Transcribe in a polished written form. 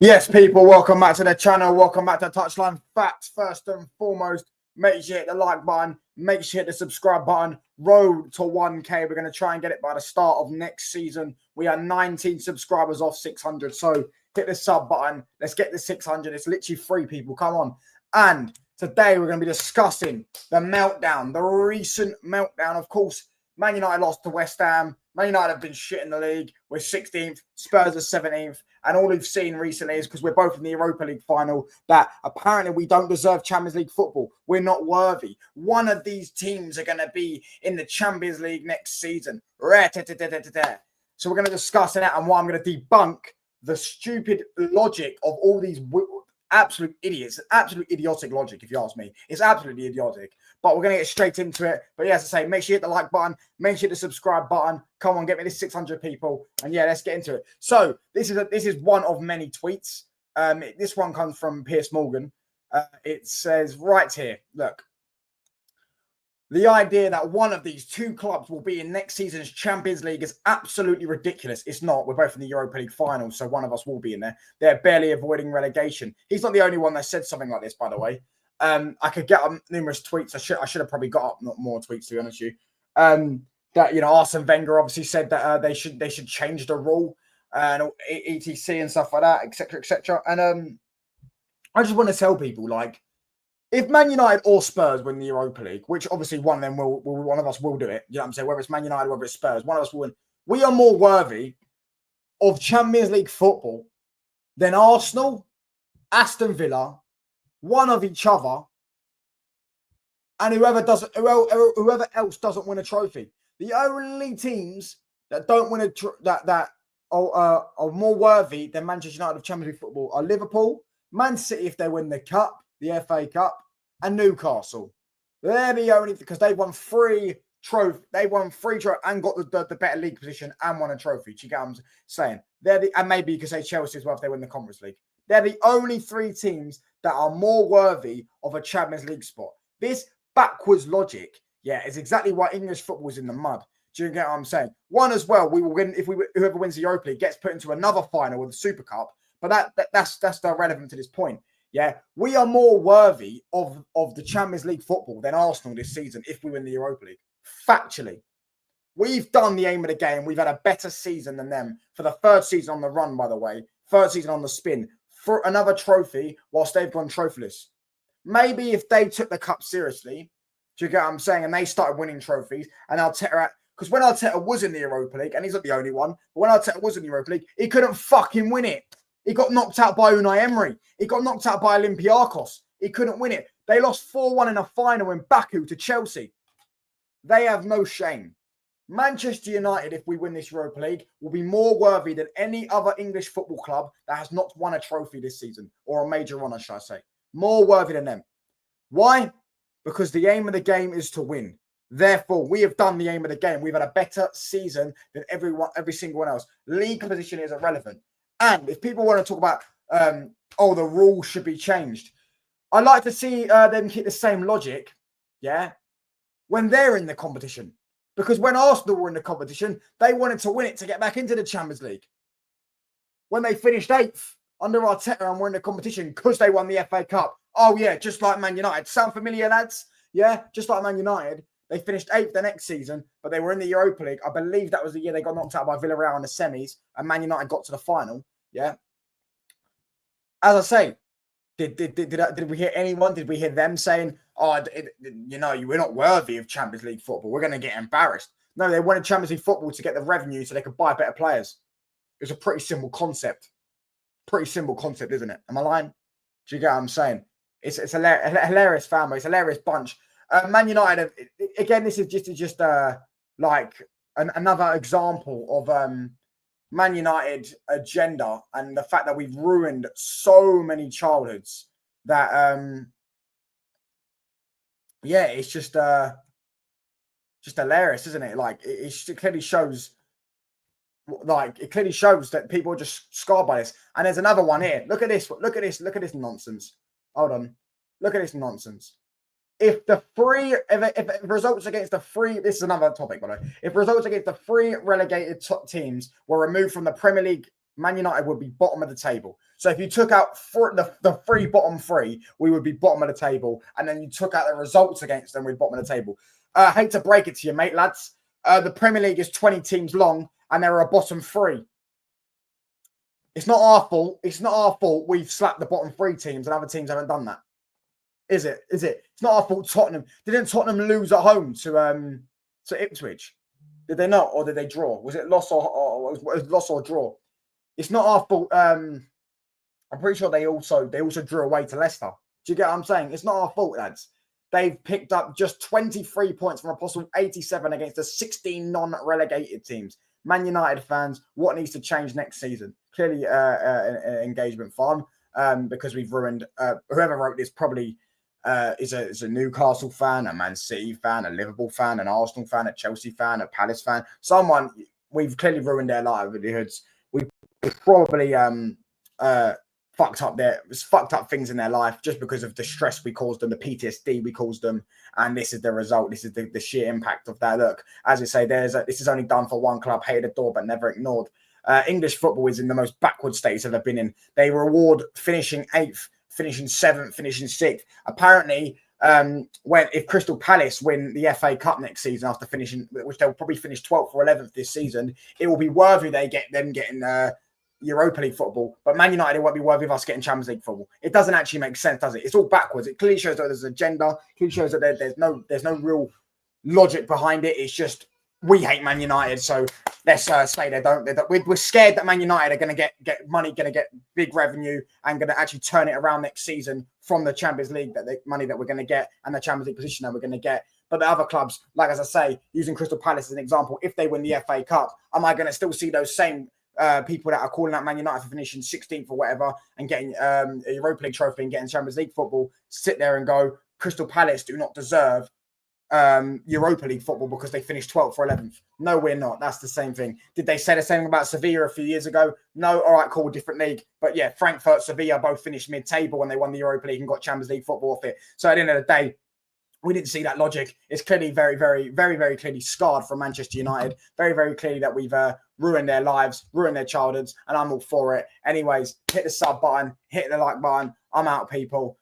Yes, people, welcome back to the channel. Welcome back to Touchline Facts. First and foremost, make sure you hit the like button. Make sure you hit the subscribe button. Road to 1K. We're going to try and get it by the start of next season. We are 19 subscribers off 600. So hit the sub button. Let's get the 600. It's literally free, people. Come on. And today we're going to be discussing the meltdown, the recent meltdown. Of course, Man United lost to West Ham. Man United have been shit in the league. We're 16th. Spurs are 17th. And all we've seen recently is, because we're both in the Europa League final, that apparently we don't deserve Champions League football. We're not worthy. One of these teams are going to be in the Champions League next season. So we're going to discuss that, and why I'm going to debunk the stupid logic of all these absolute idiots, absolute idiotic logic, if you ask me. It's absolutely idiotic. But we're going to get straight into it. But yeah, as I say, make sure you hit the like button. Make sure you hit the subscribe button. Come on, get me this 600 people. And yeah, let's get into it. So this is one of many tweets. This one comes from Piers Morgan. It says right here, look. The idea that one of these two clubs will be in next season's Champions League is absolutely ridiculous. It's not. We're both in the Europa League final, so one of us will be in there. They're barely avoiding relegation. He's not the only one that said something like this, by the way. I could get numerous tweets. I should have probably got up more tweets, to be honest with you. That, you know, Arsene Wenger obviously said that they should change the rule and etc and stuff like that, etc, etc. And I just want to tell people, like, if Man United or Spurs win the Europa League, which obviously one of them one of us will do it. You know what I'm saying? Whether it's Man United, whether it's Spurs, one of us will win. We are more worthy of Champions League football than Arsenal, Aston Villa, one of each other, and whoever else doesn't win a trophy. The only teams that don't win that are more worthy than Manchester United of Champions League football are Liverpool, Man City if they win the Cup, the FA Cup, and Newcastle. They're the only, because they won three trophy. They won three trophy and got the better league position and won a trophy. Do you get what I'm saying? And maybe you could say Chelsea as well if they win the Conference League. They're the only three teams that are more worthy of a Champions League spot. This backwards logic, yeah, is exactly why English football is in the mud. Do you get what I'm saying? One as well, we will win if whoever wins the Europa League gets put into another final with the Super Cup. But that's irrelevant to this point. Yeah, we are more worthy of the Champions League football than Arsenal this season if we win the Europa League. Factually, we've done the aim of the game. We've had a better season than them for the third season on the run, by the way. Third season on the spin for another trophy whilst they've gone trophyless. Maybe if they took the cup seriously, do you get what I'm saying? And they started winning trophies, and Arteta, because when Arteta was in the Europa League, and he's not the only one, but when Arteta was in the Europa League, he couldn't fucking win it. He got knocked out by Unai Emery. He got knocked out by Olympiacos. He couldn't win it. They lost 4-1 in a final in Baku to Chelsea. They have no shame. Manchester United, if we win this Europa League, will be more worthy than any other English football club that has not won a trophy this season, or a major honour, should I say. More worthy than them. Why? Because the aim of the game is to win. Therefore, we have done the aim of the game. We've had a better season than every single one else. League position is irrelevant. And if people want to talk about, the rules should be changed, I'd like to see them keep the same logic, yeah, when they're in the competition. Because when Arsenal were in the competition, they wanted to win it to get back into the Champions League. When they finished 8th under Arteta and were in the competition because they won the FA Cup. Oh, yeah, just like Man United. Sound familiar, lads? Yeah, just like Man United. They finished 8th the next season, but they were in the Europa League. I believe that was the year they got knocked out by Villarreal in the semis, and Man United got to the final. Yeah. As I say, did we hear anyone? Did we hear them saying, we're not worthy of Champions League football. We're going to get embarrassed. No, they wanted Champions League football to get the revenue so they could buy better players. It's a pretty simple concept. Pretty simple concept, isn't it? Am I lying? Do you get what I'm saying? It's a hilarious family. It's a hilarious bunch. Man United, again, this is just like another example of Man United agenda and the fact that we've ruined so many childhoods that it's just hilarious, isn't it? Like it clearly shows. Like it clearly shows that people are just scarred by this. And there's another one here. Look at this. Look at this. Look at this nonsense. Hold on. Look at this nonsense. If results against the three, this is another topic, by the way. If results against the three relegated top teams were removed from the Premier League Man United would be bottom of the table. So if you took out the three bottom three, we would be bottom of the table. And then you took out the results against them, we'd bottom of the table. I hate to break it to you, mate, lads. The Premier League is 20 teams long, and there are a bottom three. It's not our fault. It's not our fault we've slapped the bottom three teams and other teams haven't done that. Is it? Is it? It's not our fault Tottenham. Didn't Tottenham lose at home to Ipswich? Did they not? Or did they draw? Was it loss or loss or draw? It's not our fault. I'm pretty sure they also drew away to Leicester. Do you get what I'm saying? It's not our fault, lads. They've picked up just 23 points from a possible 87 against the 16 non-relegated teams. Man United fans, what needs to change next season? Clearly, an engagement farm, because we've ruined. Whoever wrote this probably is a Newcastle fan, a Man City fan, a Liverpool fan, an Arsenal fan, a Chelsea fan, a Palace fan. Someone, we've clearly ruined their livelihoods. We've probably fucked up things in their life just because of the stress we caused them, the PTSD we caused them, and this is the result. This is the sheer impact of that. Look, as I say, this is only done for one club, hated the door but never ignored. English football is in the most backward states that they've been in. They reward finishing 8th, finishing 7th, finishing 6th. Apparently, if Crystal Palace win the FA Cup next season after finishing, which they'll probably finish 12th or 11th this season, it will be worthy them getting Europa League football, but Man United, it won't be worthy of us getting Champions League football. It doesn't actually make sense, does it? It's all backwards. It clearly shows that there's an agenda. It clearly shows that there's no real logic behind it. It's just we hate Man United, so let's say they don't. We're scared that Man United are going to get money, going to get big revenue, and going to actually turn it around next season from the Champions League, money that we're going to get, and the Champions League position that we're going to get. But the other clubs, like as I say, using Crystal Palace as an example, if they win the FA Cup, am I going to still see those same people that are calling out Man United for finishing 16th or whatever and getting a Europa League trophy and getting Champions League football, sit there and go, Crystal Palace do not deserve Europa League football because they finished 12th or 11th? No, we're not. That's the same thing. Did they say the same about Sevilla a few years ago? No. All right, cool, different league. But yeah, Frankfurt, Sevilla both finished mid-table when they won the Europa League and got Champions League football off it. So at the end of the day, we didn't see that logic. It's clearly very, very, very, very clearly scarred from Manchester United. Very, very clearly that we've ruined their lives, ruined their childhoods, and I'm all for it. Anyways, hit the sub button, hit the like button. I'm out, people.